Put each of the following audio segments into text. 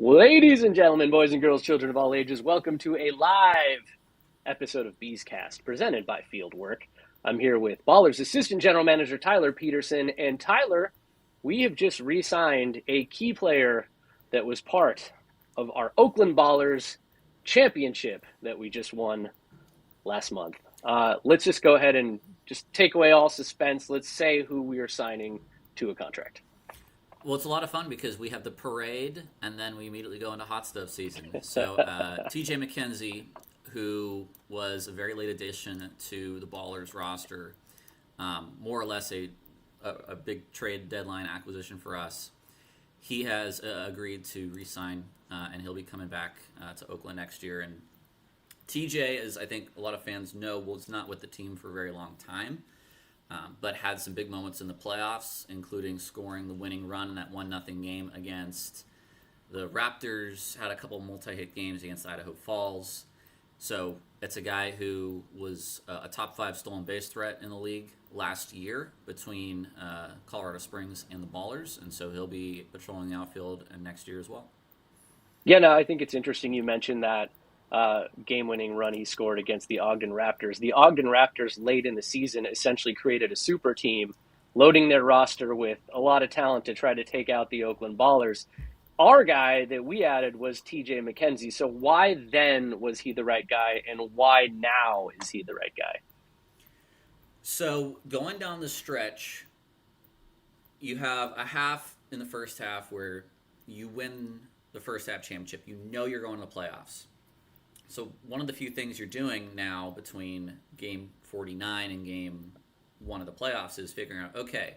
Ladies and gentlemen, boys and girls, children of all ages, welcome to a live episode of Bees Cast presented by Fieldwork. I'm here with Ballers Assistant General Manager Tyler Petersen. And Tyler, we have just re-signed a key player that was part of our Oakland Ballers championship that we just won last month. Let's just go ahead and just take away all suspense. Let's say who we are signing to a contract. Well, it's a lot of fun because we have the parade, and then we immediately go into hot stuff season. So TJ McKenzie, who was a very late addition to the Ballers roster, more or less a big trade deadline acquisition for us, he has agreed to re-sign, and he'll be coming back to Oakland next year. And TJ, as I think a lot of fans know, was not with the team for a very long time. But had some big moments in the playoffs, including scoring the winning run in that 1-0 game against the Raptors, had a couple multi-hit games against Idaho Falls. So it's a guy who was a top 5 stolen base threat in the league last year between Colorado Springs and the Ballers, and so he'll be patrolling the outfield next year as well. Yeah, no, I think it's interesting you mentioned that game-winning run he scored against the Ogden Raptors. The Ogden Raptors late in the season essentially created a super team, loading their roster with a lot of talent to try to take out the Oakland Ballers. Our guy that we added was TJ McKenzie. So why then was he the right guy, and why now is he the right guy? So going down the stretch, you have a half in the first half where you win the first half championship. You know you're going to the playoffs. So one of the few things you're doing now between game 49 and game 1 of the playoffs is figuring out, okay,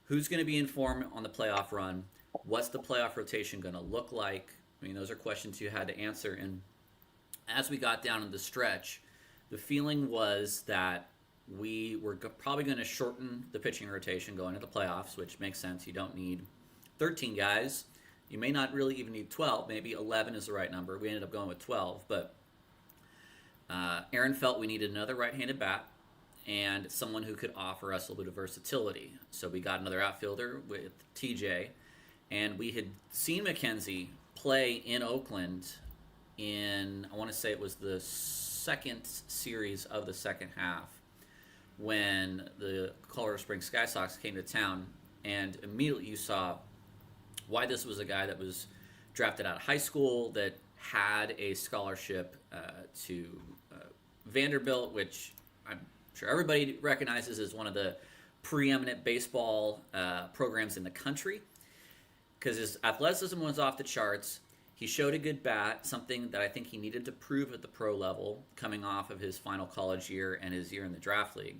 who's going to be in form on the playoff run? What's the playoff rotation going to look like? I mean, those are questions you had to answer. And as we got down in the stretch, the feeling was that we were probably going to shorten the pitching rotation going into the playoffs, which makes sense. You don't need 13 guys. You may not really even need 12. Maybe 11 is the right number. We ended up going with 12. But Aaron felt we needed another right-handed bat and someone who could offer us a little bit of versatility. So we got another outfielder with TJ. And we had seen McKenzie play in Oakland in, I want to say it was the second series of the second half when the Colorado Springs Sky Sox came to town. And immediately you saw why this was a guy that was drafted out of high school, that had a scholarship to Vanderbilt, which I'm sure everybody recognizes as one of the preeminent baseball programs in the country, because his athleticism was off the charts. He showed a good bat, something that I think he needed to prove at the pro level coming off of his final college year and his year in the draft league.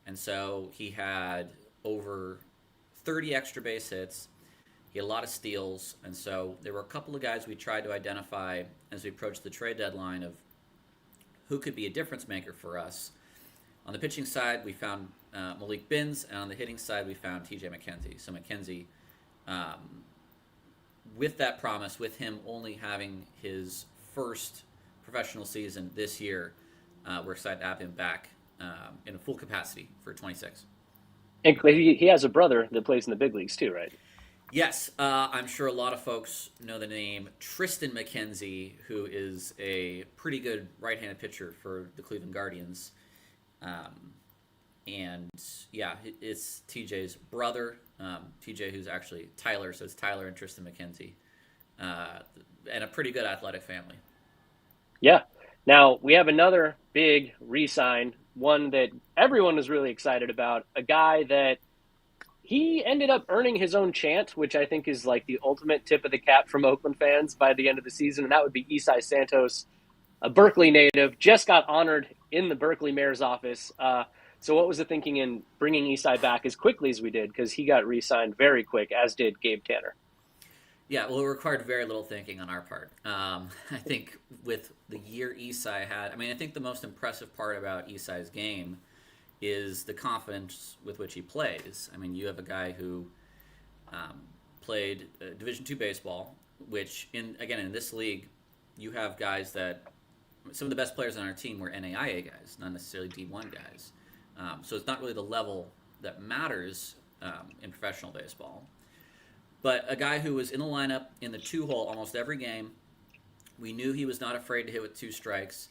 And so he had over 30 extra base hits. He had a lot of steals, and so there were a couple of guys we tried to identify as we approached the trade deadline of who could be a difference maker for us. On the pitching side, we found Malik Binns, and on the hitting side, we found TJ McKenzie. So McKenzie, with that promise, with him only having his first professional season this year, we're excited to have him back in a full capacity for 26. And he has a brother that plays in the big leagues too, right? Yes, I'm sure a lot of folks know the name Tristan McKenzie, who is a pretty good right-handed pitcher for the Cleveland Guardians. And yeah, it's TJ's brother, TJ, who's actually Tyler, so it's Tyler and Tristan McKenzie, and a pretty good athletic family. Yeah. Now, we have another big re-sign, one that everyone was really excited about, a guy that he ended up earning his own chant, which I think is like the ultimate tip of the cap from Oakland fans by the end of the season, and that would be Isai Santos, a Berkeley native, just got honored in the Berkeley mayor's office. So what was the thinking in bringing Isai back as quickly as we did? Because he got re-signed very quick, as did Gabe Tanner. Yeah, well, it required very little thinking on our part. I think with the year Isai had, I think the most impressive part about Isai's game is the confidence with which he plays. You have a guy who played Division II baseball, which, in this league, you have guys that, some of the best players on our team were NAIA guys, not necessarily D1 guys. So it's not really the level that matters in professional baseball. But a guy who was in the lineup in the 2-hole almost every game. We knew he was not afraid to hit with 2 strikes.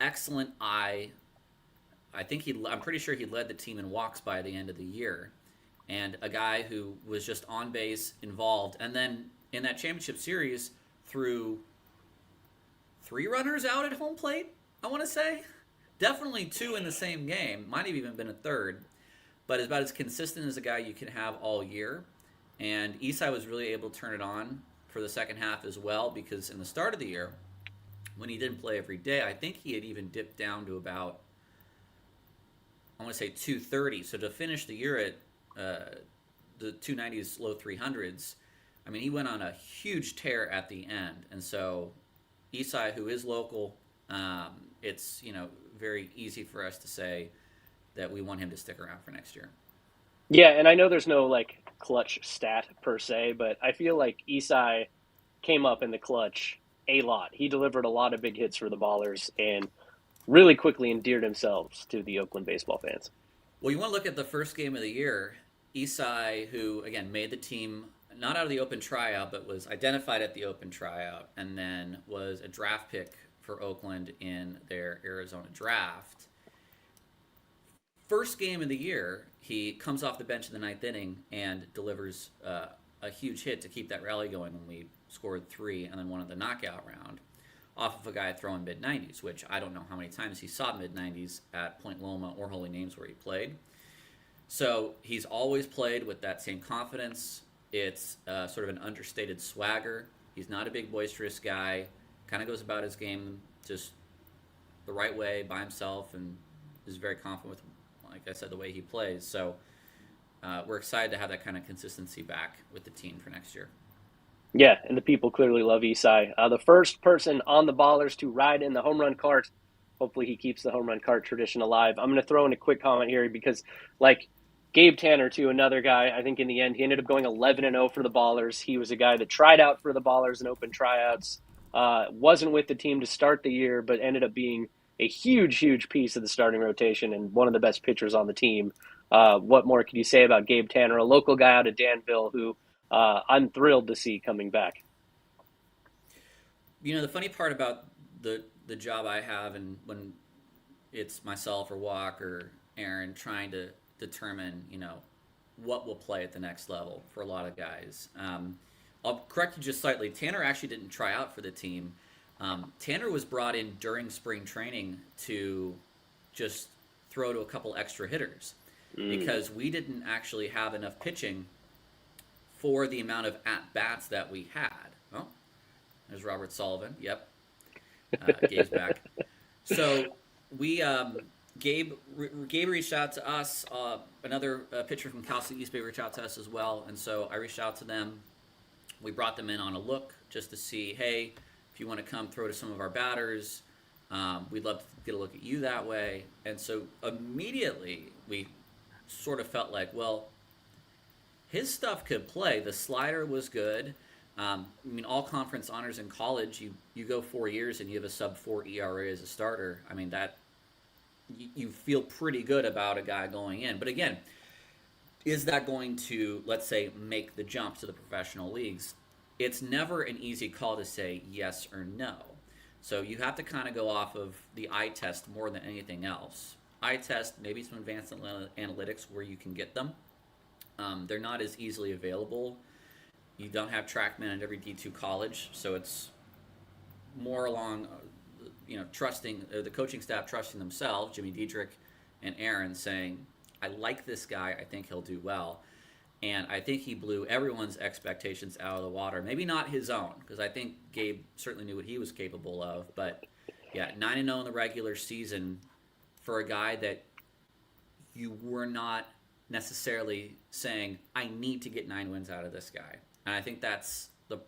Excellent eye. I'm pretty sure he led the team in walks by the end of the year. And a guy who was just on base, involved. And then in that championship series, threw 3 runners out at home plate, I want to say. Definitely 2 in the same game. Might have even been a third. But is about as consistent as a guy you can have all year. And Isai was really able to turn it on for the second half as well, because in the start of the year, when he didn't play every day, I think he had even dipped down to about, I want to say 230. So to finish the year at the 290s, low 300s, I mean, he went on a huge tear at the end. And so Isai, who is local, it's, very easy for us to say that we want him to stick around for next year. Yeah, and I know there's no clutch stat per se, but I feel like Isai came up in the clutch a lot. He delivered a lot of big hits for the Ballers and really quickly endeared himself to the Oakland baseball fans. Well, you want to look at the first game of the year. Isai, who, again, made the team not out of the open tryout, but was identified at the open tryout, and then was a draft pick for Oakland in their Arizona draft. First game of the year, he comes off the bench in the 9th inning and delivers a huge hit to keep that rally going when we scored 3 and then won the knockout round off of a guy throwing mid-90s, which I don't know how many times he saw mid-90s at Point Loma or Holy Names where he played. So he's always played with that same confidence. It's sort of an understated swagger. He's not a big boisterous guy. Kind of goes about his game just the right way by himself and is very confident with, like I said, the way he plays. So we're excited to have that kind of consistency back with the team for next year. Yeah, and the people clearly love Isai. The first person on the Ballers to ride in the home run cart. Hopefully he keeps the home run cart tradition alive. I'm going to throw in a quick comment here because, Gabe Tanner, too, another guy, I think in the end, he ended up going 11-0 for the Ballers. He was a guy that tried out for the Ballers in open tryouts, wasn't with the team to start the year, but ended up being a huge, huge piece of the starting rotation and one of the best pitchers on the team. What more can you say about Gabe Tanner, a local guy out of Danville who I'm thrilled to see coming back? The funny part about the job I have, and when it's myself or Walk or Aaron trying to determine, what will play at the next level for a lot of guys. I'll correct you just slightly. Tanner actually didn't try out for the team. Tanner was brought in during spring training to just throw to a couple extra hitters because we didn't actually have enough pitching for the amount of at-bats that we had. Oh, there's Robert Sullivan. Yep. Gabe's back. So we Gabe reached out to us. Another pitcher from Cal State East Bay reached out to us as well, and so I reached out to them. We brought them in on a look just to see, hey, if you want to come throw to some of our batters, we'd love to get a look at you that way. And so immediately we sort of felt like, well, his stuff could play. The slider was good. All conference honors in college, you go 4 years and you have a sub-4 ERA as a starter. I mean, that you feel pretty good about a guy going in. But again, is that going to, let's say, make the jump to the professional leagues? It's never an easy call to say yes or no. So you have to kind of go off of the eye test more than anything else. Eye test, maybe some advanced analytics where you can get them. They're not as easily available. You don't have TrackMan at every D2 college, so it's more along, trusting the coaching staff trusting themselves, Jimmy Diedrich and Aaron, saying, I like this guy, I think he'll do well. And I think he blew everyone's expectations out of the water. Maybe not his own, because I think Gabe certainly knew what he was capable of. But, yeah, 9-0 in the regular season for a guy that you were not necessarily saying, I need to get 9 wins out of this guy. And I think that's the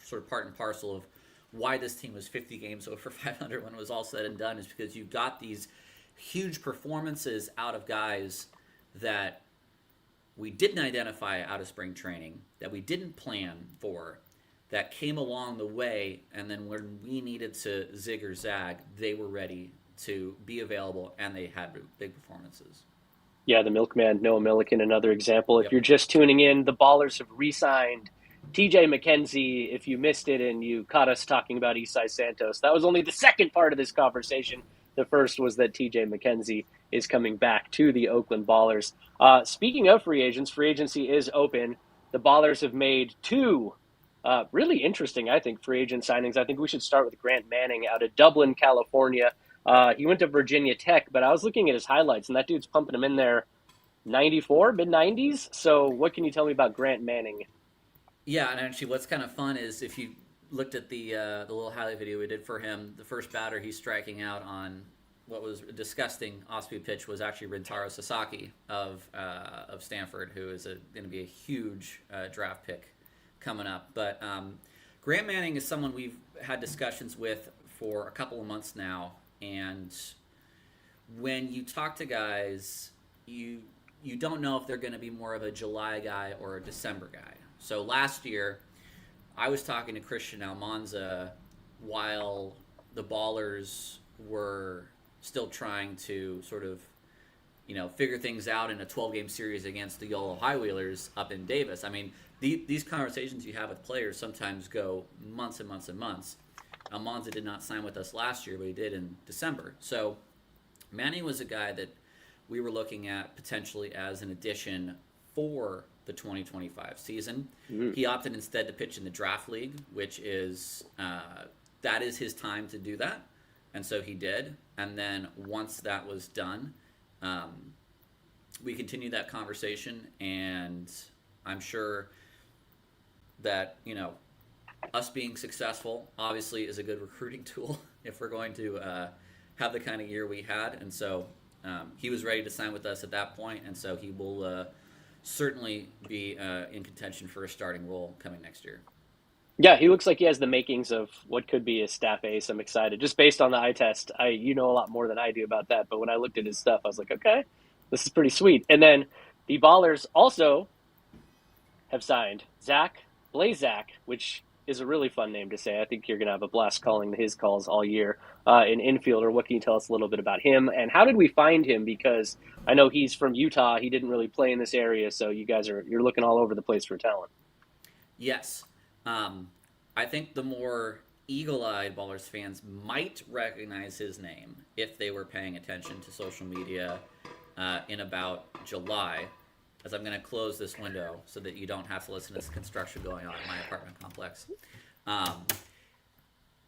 sort of part and parcel of why this team was 50 games over 500 when it was all said and done, is because you got these huge performances out of guys that we didn't identify out of spring training, that we didn't plan for, that came along the way, and then when we needed to zig or zag, they were ready to be available, and they had big performances. Yeah, the milkman, Noah Milliken, another example. If Yep. you're just tuning in, the Ballers have re-signed TJ McKenzie. If you missed it and you caught us talking about Isai Santos, that was only the second part of this conversation. The first was that TJ McKenzie is coming back to the Oakland Ballers. Speaking of free agents, free agency is open. The Ballers have made two really interesting, I think, free agent signings. I think we should start with Grant Manning out of Dublin, California. He went to Virginia Tech, but I was looking at his highlights, and that dude's pumping him in there 94, mid 90s. So, what can you tell me about Grant Manning? Yeah, and actually, what's kind of fun is if you looked at the little highlight video we did for him, the first batter he's striking out on what was a disgusting off-speed pitch was actually Rintaro Sasaki of Stanford, who is going to be a huge draft pick coming up. But Grant Manning is someone we've had discussions with for a couple of months now, and when you talk to guys, you don't know if they're going to be more of a July guy or a December guy. So last year, I was talking to Christian Almanza while the Ballers were still trying to sort of, figure things out in a 12-game series against the YOLO High Wheelers up in Davis. I mean, these conversations you have with players sometimes go months and months and months. Almanza did not sign with us last year, but he did in December. So Manny was a guy that we were looking at potentially as an addition for the 2025 season. Mm-hmm. He opted instead to pitch in the draft league, which is that is his time to do that, and so he did. And then once that was done, we continued that conversation, and I'm sure that us being successful obviously is a good recruiting tool if we're going to have the kind of year we had, and so he was ready to sign with us at that point, and so he will certainly be in contention for a starting role coming next year. Yeah, he looks like he has the makings of what could be a staff ace. I'm excited. Just based on the eye test, you know a lot more than I do about that. But when I looked at his stuff, I was like, okay, this is pretty sweet. And then the Ballers also have signed Zach Blazak, which is a really fun name to say. I think you're going to have a blast calling his calls all year. An infielder. What can you tell us a little bit about him? And how did we find him? Because I know he's from Utah. He didn't really play in this area, so you're looking all over the place for talent. Yes. I think the more eagle-eyed Ballers fans might recognize his name if they were paying attention to social media in about July, as I'm going to close this window so that you don't have to listen to this construction going on in my apartment complex.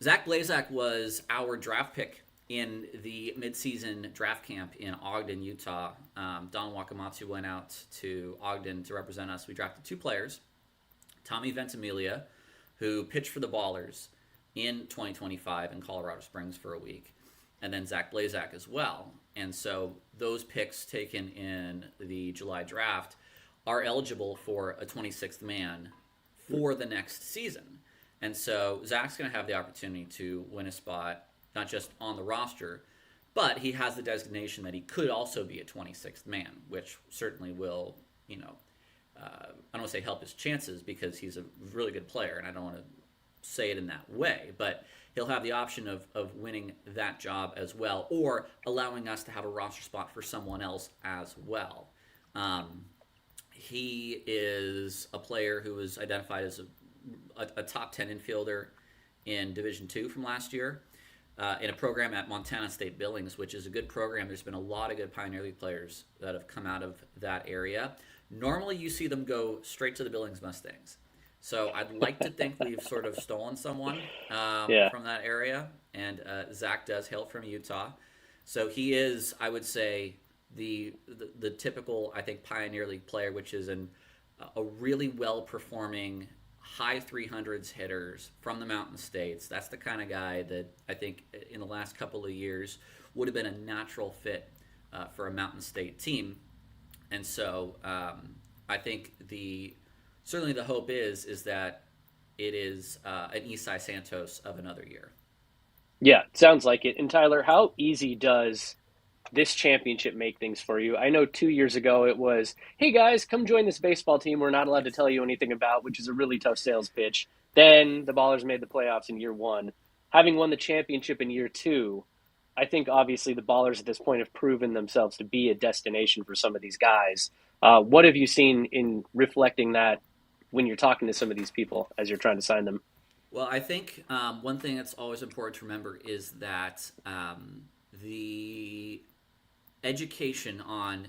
Zach Blazak was our draft pick in the midseason draft camp in Ogden, Utah. Don Wakamatsu went out to Ogden to represent us. We drafted two players, Tommy Ventimiglia, who pitched for the Ballers in 2025 in Colorado Springs for a week, and then Zach Blazak as well. And so those picks taken in the July draft are eligible for a 26th man for the next season. And so Zach's going to have the opportunity to win a spot, not just on the roster, but he has the designation that he could also be a 26th man, which certainly will, I don't want to say help his chances because he's a really good player, and I don't want to say it in that way, but he'll have the option of winning that job as well, or allowing us to have a roster spot for someone else as well. He is a player who was identified as a top 10 infielder in Division II from last year in a program at Montana State Billings, which is a good program. There's been a lot of good Pioneer League players that have come out of that area. Normally, you see them go straight to the Billings Mustangs. So I'd like to think we've sort of stolen someone from that area, and Zach does hail from Utah. So he is, I would say, the typical, I think, Pioneer League player, which is a really well-performing, high 300s hitters from the Mountain States. That's the kind of guy that I think in the last couple of years would have been a natural fit for a Mountain State team. And so I think certainly the hope is that it is an Isai Santos of another year. Yeah, sounds like it. And Tyler, how easy does this championship make things for you? I know 2 years ago it was, hey guys, come join this baseball team we're not allowed to tell you anything about, which is a really tough sales pitch. Then the Ballers made the playoffs in year one. Having won the championship in year two, I think obviously the Ballers at this point have proven themselves to be a destination for some of these guys. What have you seen in reflecting that when you're talking to some of these people as you're trying to sign them? Well, I think one thing that's always important to remember is that the education on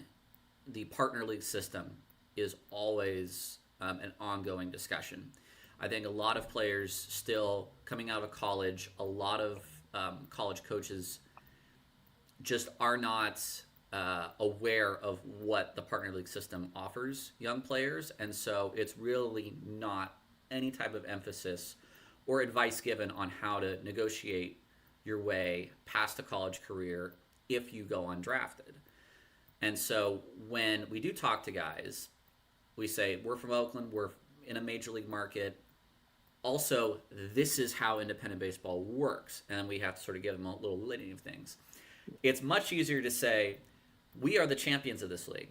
the partner league system is always an ongoing discussion. I think a lot of players still coming out of college, a lot of college coaches just are not aware of what the partner league system offers young players, and so it's really not any type of emphasis or advice given on how to negotiate your way past a college career if you go undrafted. And so when we do talk to guys, we say, we're from Oakland, we're in a major league market. Also, this is how independent baseball works. And we have to sort of give them a little litany of things. It's much easier to say, we are the champions of this league.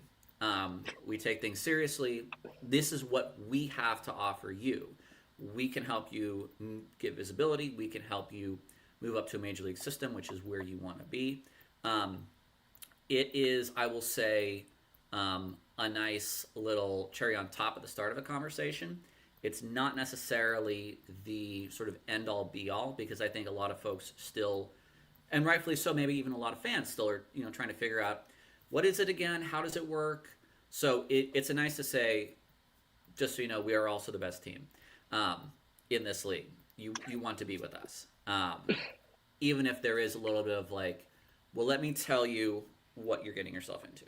We take things seriously. This is what we have to offer you. We can help you get visibility. We can help you move up to a major league system, which is where you want to be. It is, I will say, a nice little cherry on top at the start of a conversation. It's not necessarily the sort of end-all be-all, because I think a lot of folks still, and rightfully so, maybe even a lot of fans still are, trying to figure out, what is it again? How does it work? So it's a nice to say, just so you know, we are also the best team in this league. You want to be with us. Even if there is a little bit of like, well, let me tell you what you're getting yourself into.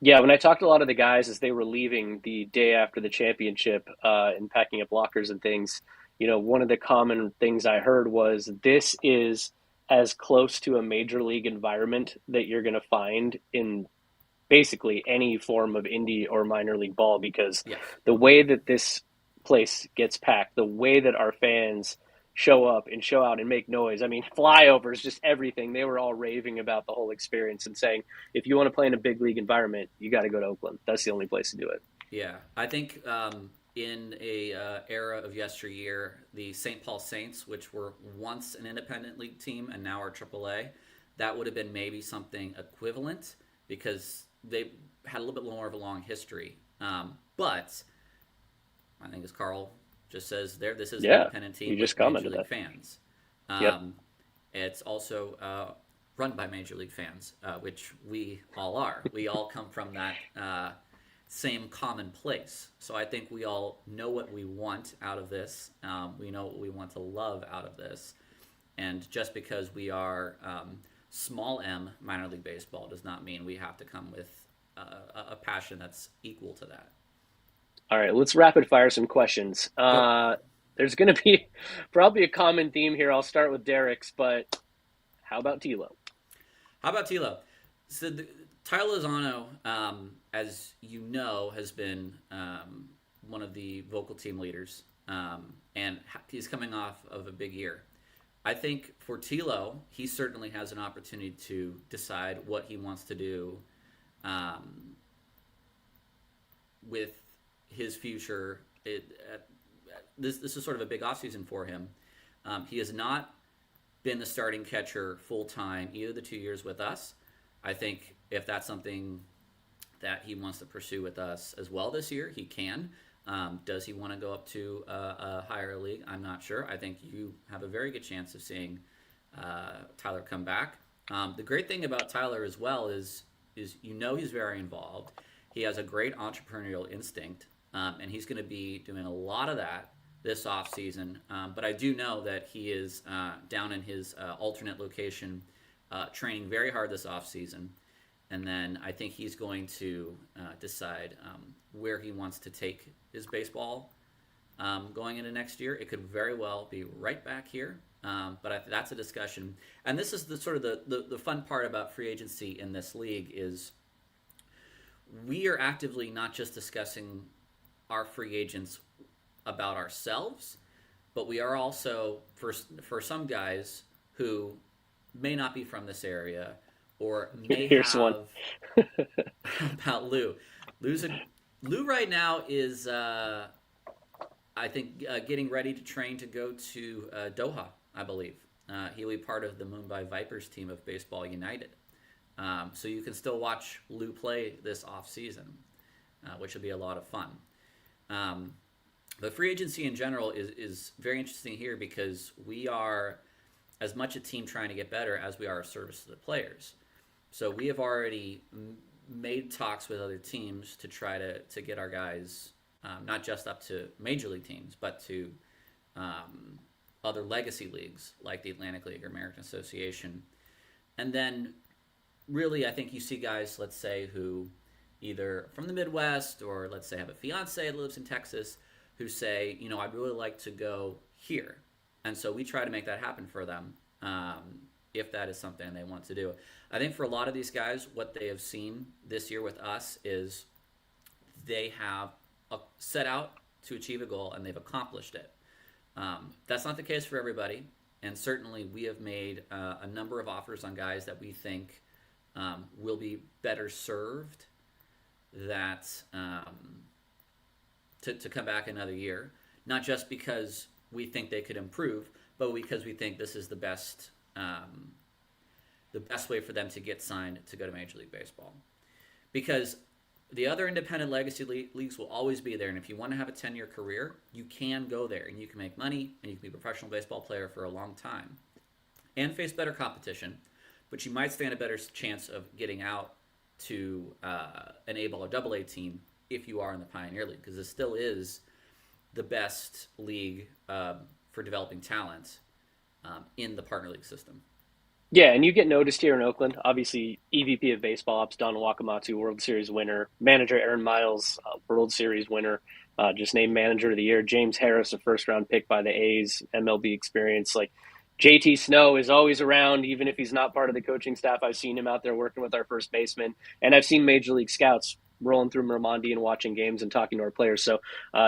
Yeah, when I talked to a lot of the guys as they were leaving the day after the championship and packing up lockers and things, one of the common things I heard was this is as close to a major league environment that you're going to find in basically any form of indie or minor league ball, because Yes. the way that this place gets packed, the way that our fans show up and show out and make noise. I mean, flyovers, just everything. They were all raving about the whole experience and saying, if you want to play in a big league environment, you got to go to Oakland. That's the only place to do it. Yeah, I think in a era of yesteryear, the St. Paul Saints, which were once an independent league team and now are AAA, that would have been maybe something equivalent because they had a little bit more of a long history. But I think as Carl just says there, this is an independent team with Major League fans. Yep. It's also run by Major League fans, which we all are. We all come from that same common place. So I think we all know what we want out of this. We know what we want to love out of this. And just because we are small m minor league baseball does not mean we have to come with a passion that's equal to that. All right, let's rapid fire some questions. There's going to be probably a common theme here. I'll start with Derek's, but how about Tilo? How about Tilo? So Tyler Lozano, as you know, has been one of the vocal team leaders, and he's coming off of a big year. I think for Tilo, he certainly has an opportunity to decide what he wants to do with his future. This is sort of a big offseason for him. He has not been the starting catcher full-time either of the 2 years with us. I think if that's something that he wants to pursue with us as well this year, he can. Does he want to go up to a higher league? I'm not sure. I think you have a very good chance of seeing Tyler come back. The great thing about Tyler as well is he's very involved. He has a great entrepreneurial instinct, and he's going to be doing a lot of that this offseason. But I do know that he is down in his alternate location training very hard this offseason. And then I think he's going to decide where he wants to take his baseball going into next year. It could very well be right back here, but that's a discussion. And this is the sort of the fun part about free agency in this league is we are actively not just discussing our free agents about ourselves, but we are also, for some guys who may not be from this area or may Here's have one. about Lou. Lou right now is, I think, getting ready to train to go to Doha, I believe. He'll be part of the Mumbai Vipers team of Baseball United. So you can still watch Lou play this off season, which will be a lot of fun. But free agency in general is very interesting here because we are as much a team trying to get better as we are a service to the players. So we have already made talks with other teams to try to get our guys not just up to major league teams, but to other legacy leagues like the Atlantic League or American Association. And then really I think you see guys, let's say, who either from the Midwest or let's say have a fiance that lives in Texas who say, I'd really like to go here. And so we try to make that happen for them if that is something they want to do. I think for a lot of these guys, what they have seen this year with us is they have set out to achieve a goal and they've accomplished it. That's not the case for everybody. And certainly we have made a number of offers on guys that we think will be better served to come back another year. Not just because we think they could improve, but because we think this is the best way for them to get signed to go to Major League Baseball. Because the other independent legacy leagues will always be there, and if you want to have a 10-year career, you can go there, and you can make money, and you can be a professional baseball player for a long time, and face better competition, but you might stand a better chance of getting out to an A-ball or Double-A team if you are in the Pioneer League, because this still is the best league for developing talent in the partner league system. Yeah, and you get noticed here in Oakland. Obviously, EVP of Baseball Ops, Don Wakamatsu, World Series winner. Manager Aaron Miles, World Series winner. Just named Manager of the Year. James Harris, a first-round pick by the A's, MLB experience. Like, JT Snow is always around, even if he's not part of the coaching staff. I've seen him out there working with our first baseman. And I've seen Major League scouts rolling through Mermondi and watching games and talking to our players. So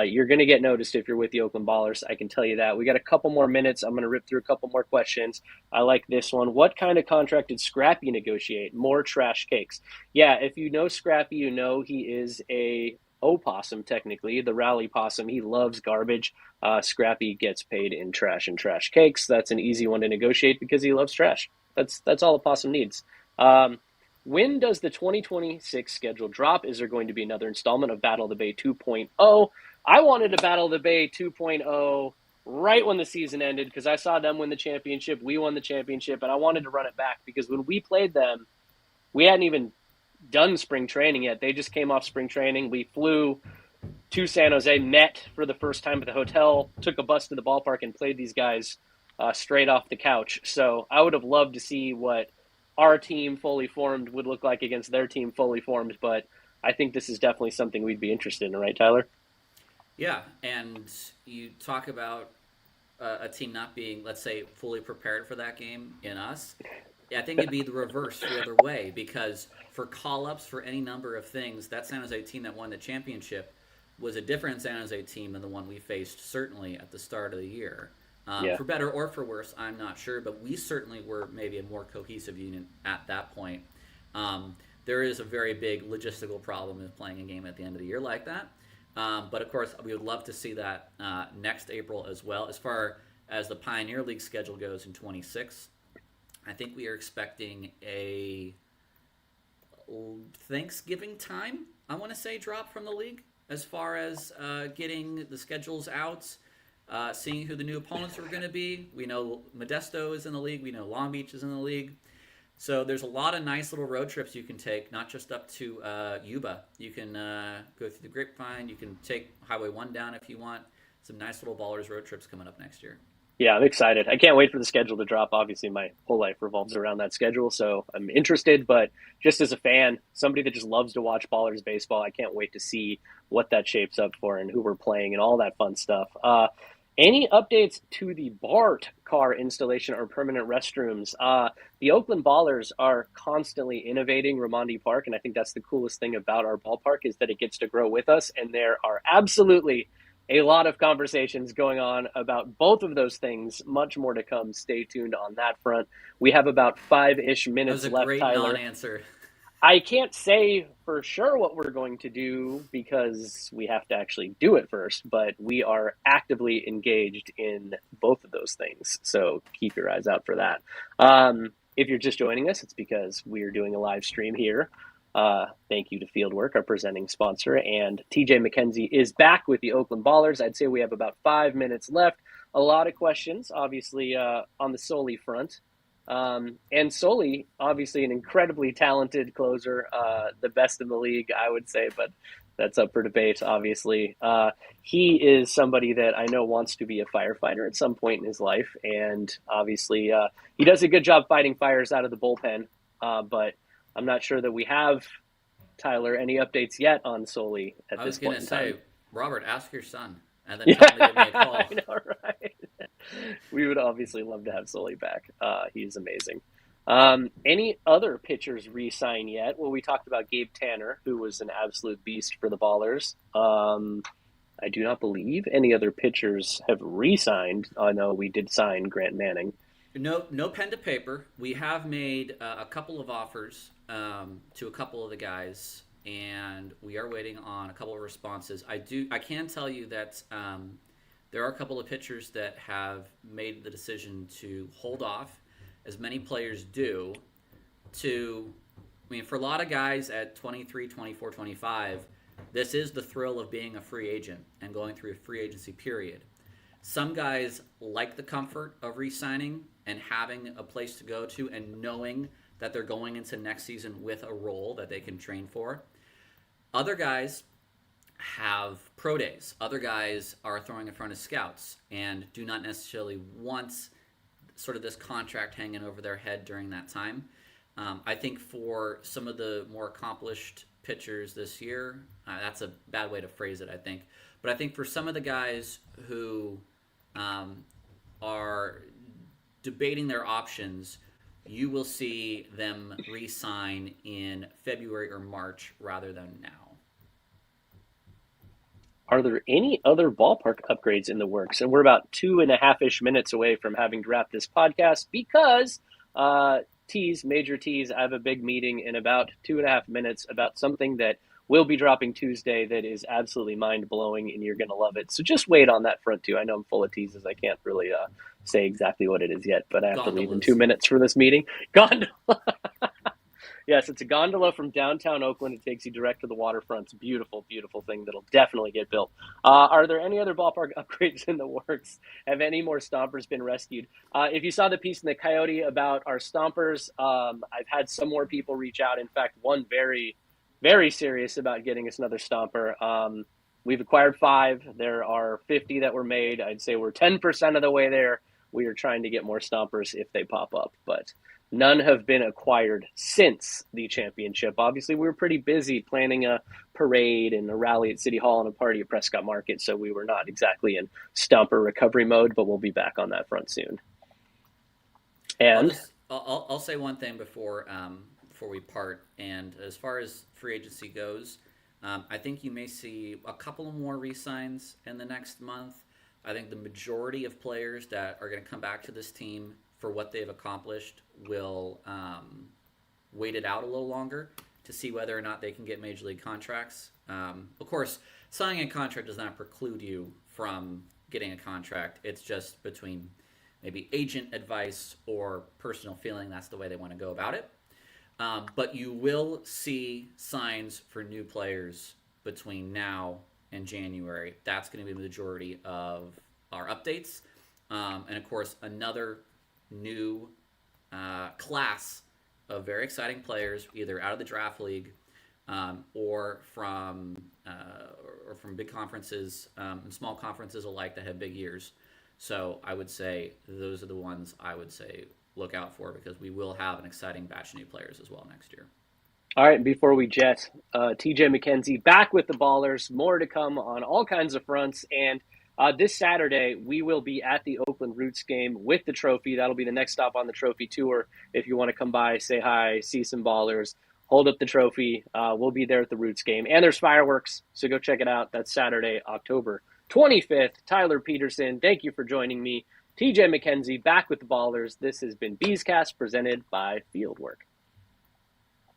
you're going to get noticed if you're with the Oakland Ballers. I can tell you that. We got a couple more minutes. I'm going to rip through a couple more questions. I like this one. What kind of contract did Scrappy negotiate? More trash cakes. Yeah, if you know Scrappy, you know he is a opossum, technically, the rally possum. He loves garbage. Scrappy gets paid in trash and trash cakes. That's an easy one to negotiate because he loves trash. That's all a possum needs. When does the 2026 schedule drop? Is there going to be another installment of Battle of the Bay 2.0? I wanted to Battle of the Bay 2.0 right when the season ended because I saw them win the championship. We won the championship, and I wanted to run it back because when we played them, we hadn't even done spring training yet. They just came off spring training. We flew to San Jose, met for the first time at the hotel, took a bus to the ballpark, and played these guys straight off the couch. So I would have loved to see what our team fully formed would look like against their team fully formed, but I think this is definitely something we'd be interested in, right, Tyler? Yeah, and you talk about a team not being, let's say, fully prepared for that game in us. I think it'd be the reverse the other way, because for call-ups for any number of things, that San Jose team that won the championship was a different San Jose team than the one we faced certainly at the start of the year. For better or for worse, I'm not sure, but we certainly were maybe a more cohesive unit at that point. There is a very big logistical problem in playing a game at the end of the year like that. But, of course, we would love to see that next April as well. As far as the Pioneer League schedule goes in 26, I think we are expecting a Thanksgiving time, I want to say, drop from the league as far as getting the schedules out. Seeing who the new opponents are going to be. We know Modesto is in the league. We know Long Beach is in the league. So there's a lot of nice little road trips you can take, not just up to Yuba. You can go through the Grapevine. You can take Highway 1 down if you want. Some nice little Ballers road trips coming up next year. Yeah, I'm excited. I can't wait for the schedule to drop. Obviously, my whole life revolves around that schedule, so I'm interested. But just as a fan, somebody that just loves to watch Ballers baseball, I can't wait to see what that shapes up for and who we're playing and all that fun stuff. Any updates to the BART car installation or permanent restrooms? The Oakland Ballers are constantly innovating Raimondi Park, and I think that's the coolest thing about our ballpark is that it gets to grow with us, and there are absolutely a lot of conversations going on about both of those things. Much more to come. Stay tuned on that front. We have about 5-ish minutes left, Tyler. That was a great non-answer. I can't say for sure what we're going to do because we have to actually do it first, but we are actively engaged in both of those things. So keep your eyes out for that. If you're just joining us, it's because we're doing a live stream here. Thank you to Fieldwork, our presenting sponsor. And TJ McKenzie is back with the Oakland Ballers. I'd say we have about 5 minutes left. A lot of questions, obviously, on the Soli front. And Soli, obviously an incredibly talented closer, the best in the league, I would say, but that's up for debate, obviously. He is somebody that I know wants to be a firefighter at some point in his life, and obviously he does a good job fighting fires out of the bullpen, but I'm not sure that we have, Tyler, any updates yet on Soli at I this was going point to in time. say, Robert, ask your son, and then Yeah, tell him to give me a call. I know, right? We would obviously love to have Sully back. He's amazing. Any other pitchers re-sign yet? Well, we talked about Gabe Tanner, who was an absolute beast for the Ballers. I do not believe any other pitchers have re-signed. I know we did sign Grant Manning. No pen to paper. We have made a couple of offers to a couple of the guys, and we are waiting on a couple of responses. I can tell you that there are a couple of pitchers that have made the decision to hold off, as many players do, for a lot of guys at 23, 24, 25, this is the thrill of being a free agent and going through a free agency period. Some guys like the comfort of re-signing and having a place to go to and knowing that they're going into next season with a role that they can train for. Other guys have pro days. Other guys are throwing in front of scouts and do not necessarily want sort of this contract hanging over their head during that time. I think for some of the more accomplished pitchers this year, that's a bad way to phrase it, I think. But I think for some of the guys who are debating their options, you will see them re-sign in February or March rather than now. Are there any other ballpark upgrades in the works? And we're about 2.5-ish minutes away from having to wrap this podcast because, major tease, I have a big meeting in about 2.5 minutes about something that will be dropping Tuesday that is absolutely mind-blowing, and you're going to love it. So just wait on that front, too. I know I'm full of teases. I can't really say exactly what it is yet, but I have to leave in 2 minutes for this meeting. Gondola. Yes, it's a gondola from downtown Oakland. It takes you direct to the waterfront. It's a beautiful, beautiful thing that'll definitely get built. Are there any other ballpark upgrades in the works? Have any more stompers been rescued? If you saw the piece in the Coyote about our stompers, I've had some more people reach out. In fact, one very, very serious about getting us another stomper. We've acquired 5. There are 50 that were made. I'd say we're 10% of the way there. We are trying to get more stompers if they pop up, but none have been acquired since the championship. Obviously, we were pretty busy planning a parade and a rally at City Hall and a party at Prescott Market, so we were not exactly in stomper recovery mode, but we'll be back on that front soon. And I'll say one thing before we part. And as far as free agency goes, I think you may see a couple of more re-signs in the next month. I think the majority of players that are going to come back to this team for what they've accomplished will wait it out a little longer to see whether or not they can get major league contracts. Of course, signing a contract does not preclude you from getting a contract. It's just between maybe agent advice or personal feeling. That's the way they want to go about it. But you will see signs for new players between now and January. That's going to be the majority of our updates. And of course, another new class of very exciting players, either out of the draft league or from big conferences and small conferences alike that have big years. So I would say those are the ones I would say look out for, because we will have an exciting batch of new players as well next year. All right, before we jet, TJ McKenzie back with the Ballers. More to come on all kinds of fronts. And this Saturday, we will be at the Oakland Roots game with the trophy. That'll be the next stop on the trophy tour. If you want to come by, say hi, see some Ballers, hold up the trophy. We'll be there at the Roots game. And there's fireworks, so go check it out. That's Saturday, October 25th. Tyler Petersen, thank you for joining me. TJ McKenzie back with the Ballers. This has been Beescast presented by Fieldwork.